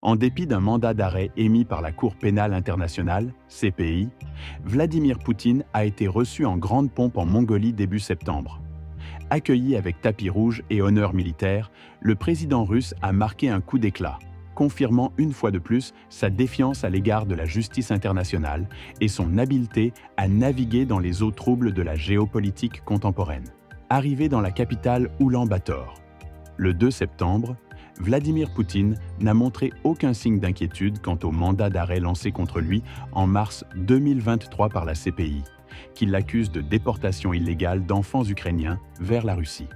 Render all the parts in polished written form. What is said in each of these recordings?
En dépit d'un mandat d'arrêt émis par la Cour pénale internationale, CPI, Vladimir Poutine a été reçu en grande pompe en Mongolie début septembre. Accueilli avec tapis rouge et honneur militaire, le président russe a marqué un coup d'éclat, confirmant une fois de plus sa défiance à l'égard de la justice internationale et son habileté à naviguer dans les eaux troubles de la géopolitique contemporaine. Arrivé dans la capitale Oulan-Bator, le 2 septembre, Vladimir Poutine n'a montré aucun signe d'inquiétude quant au mandat d'arrêt lancé contre lui en mars 2023 par la CPI, qui l'accuse de déportation illégale d'enfants ukrainiens vers la Russie.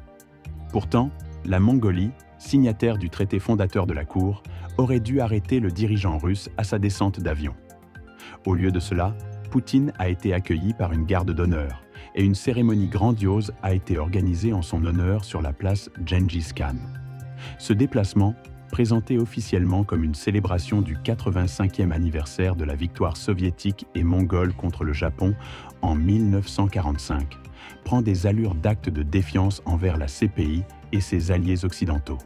Pourtant, la Mongolie, signataire du traité fondateur de la Cour, aurait dû arrêter le dirigeant russe à sa descente d'avion. Au lieu de cela, Poutine a été accueilli par une garde d'honneur et une cérémonie grandiose a été organisée en son honneur sur la place Gengis Khan. Ce déplacement, présenté officiellement comme une célébration du 85e anniversaire de la victoire soviétique et mongole contre le Japon en 1945, prend des allures d'acte de défiance envers la CPI et ses alliés occidentaux.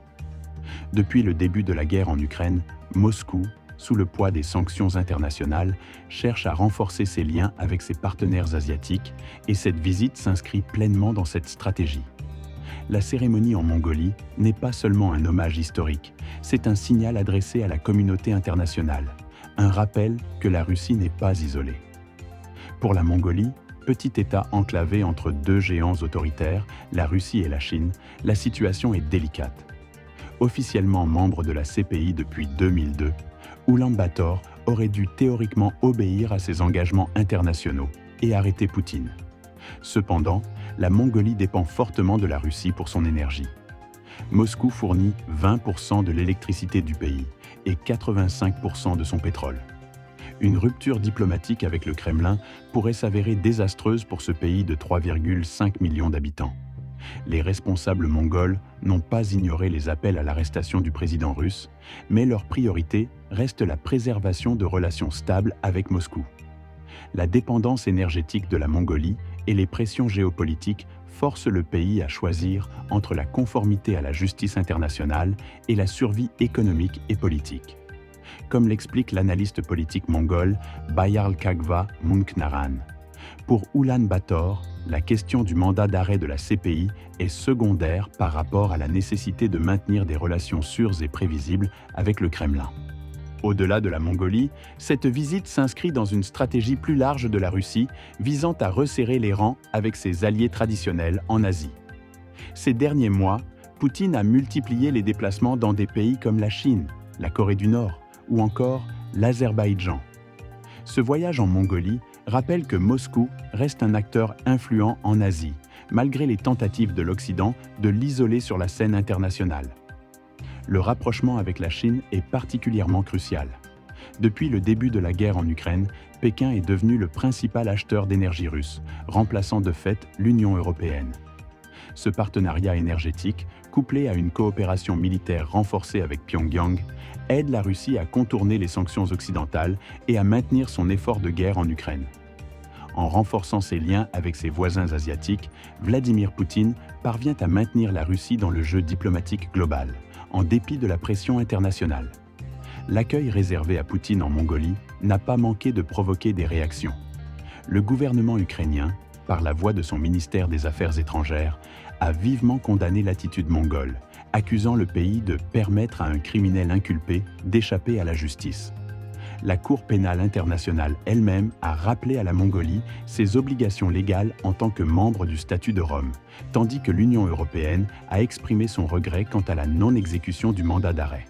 Depuis le début de la guerre en Ukraine, Moscou, sous le poids des sanctions internationales, cherche à renforcer ses liens avec ses partenaires asiatiques et cette visite s'inscrit pleinement dans cette stratégie. La cérémonie en Mongolie n'est pas seulement un hommage historique, c'est un signal adressé à la communauté internationale, un rappel que la Russie n'est pas isolée. Pour la Mongolie, petit État enclavé entre deux géants autoritaires, la Russie et la Chine, la situation est délicate. Officiellement membre de la CPI depuis 2002, Oulan-Bator aurait dû théoriquement obéir à ses engagements internationaux et arrêter Poutine. Cependant, la Mongolie dépend fortement de la Russie pour son énergie. Moscou fournit 20% de l'électricité du pays et 85% de son pétrole. Une rupture diplomatique avec le Kremlin pourrait s'avérer désastreuse pour ce pays de 3,5 millions d'habitants. Les responsables mongols n'ont pas ignoré les appels à l'arrestation du président russe, mais leur priorité reste la préservation de relations stables avec Moscou. La dépendance énergétique de la Mongolie et les pressions géopolitiques forcent le pays à choisir entre la conformité à la justice internationale et la survie économique et politique. Comme l'explique l'analyste politique mongol Bayarlkagva Munknaran. Pour Oulan-Bator, la question du mandat d'arrêt de la CPI est secondaire par rapport à la nécessité de maintenir des relations sûres et prévisibles avec le Kremlin. Au-delà de la Mongolie, cette visite s'inscrit dans une stratégie plus large de la Russie visant à resserrer les rangs avec ses alliés traditionnels en Asie. Ces derniers mois, Poutine a multiplié les déplacements dans des pays comme la Chine, la Corée du Nord ou encore l'Azerbaïdjan. Ce voyage en Mongolie rappelle que Moscou reste un acteur influent en Asie, malgré les tentatives de l'Occident de l'isoler sur la scène internationale. Le rapprochement avec la Chine est particulièrement crucial. Depuis le début de la guerre en Ukraine, Pékin est devenu le principal acheteur d'énergie russe, remplaçant de fait l'Union européenne. Ce partenariat énergétique, couplé à une coopération militaire renforcée avec Pyongyang, aide la Russie à contourner les sanctions occidentales et à maintenir son effort de guerre en Ukraine. En renforçant ses liens avec ses voisins asiatiques, Vladimir Poutine parvient à maintenir la Russie dans le jeu diplomatique global, en dépit de la pression internationale. L'accueil réservé à Poutine en Mongolie n'a pas manqué de provoquer des réactions. Le gouvernement ukrainien, par la voix de son ministère des Affaires étrangères, a vivement condamné l'attitude mongole, accusant le pays de permettre à un criminel inculpé d'échapper à la justice. La Cour pénale internationale elle-même a rappelé à la Mongolie ses obligations légales en tant que membre du statut de Rome, tandis que l'Union européenne a exprimé son regret quant à la non-exécution du mandat d'arrêt.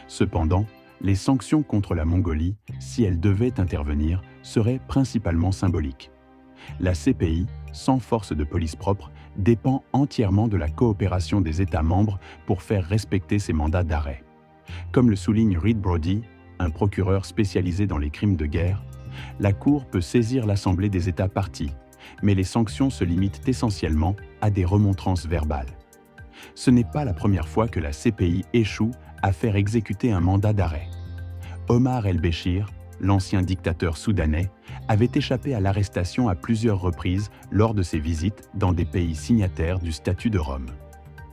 Cependant, les sanctions contre la Mongolie, si elles devaient intervenir, seraient principalement symboliques. La CPI, sans force de police propre, dépend entièrement de la coopération des États membres pour faire respecter ces mandats d'arrêt. Comme le souligne Reed Brody, un procureur spécialisé dans les crimes de guerre, la Cour peut saisir l'Assemblée des États parties, mais les sanctions se limitent essentiellement à des remontrances verbales. Ce n'est pas la première fois que la CPI échoue à faire exécuter un mandat d'arrêt. Omar el-Béchir, l'ancien dictateur soudanais, avait échappé à l'arrestation à plusieurs reprises lors de ses visites dans des pays signataires du statut de Rome.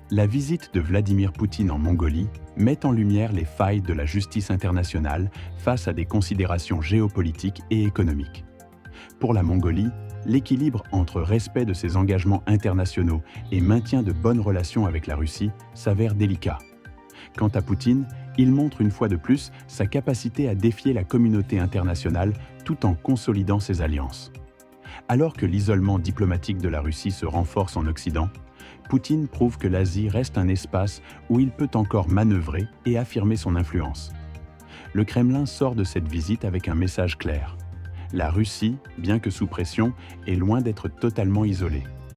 La visite de Vladimir Poutine en Mongolie met en lumière les failles de la justice internationale face à des considérations géopolitiques et économiques. Pour la Mongolie, l'équilibre entre respect de ses engagements internationaux et maintien de bonnes relations avec la Russie s'avère délicat. Quant à Poutine, il montre une fois de plus sa capacité à défier la communauté internationale tout en consolidant ses alliances. Alors que l'isolement diplomatique de la Russie se renforce en Occident, Poutine prouve que l'Asie reste un espace où il peut encore manœuvrer et affirmer son influence. Le Kremlin sort de cette visite avec un message clair. La Russie, bien que sous pression, est loin d'être totalement isolée.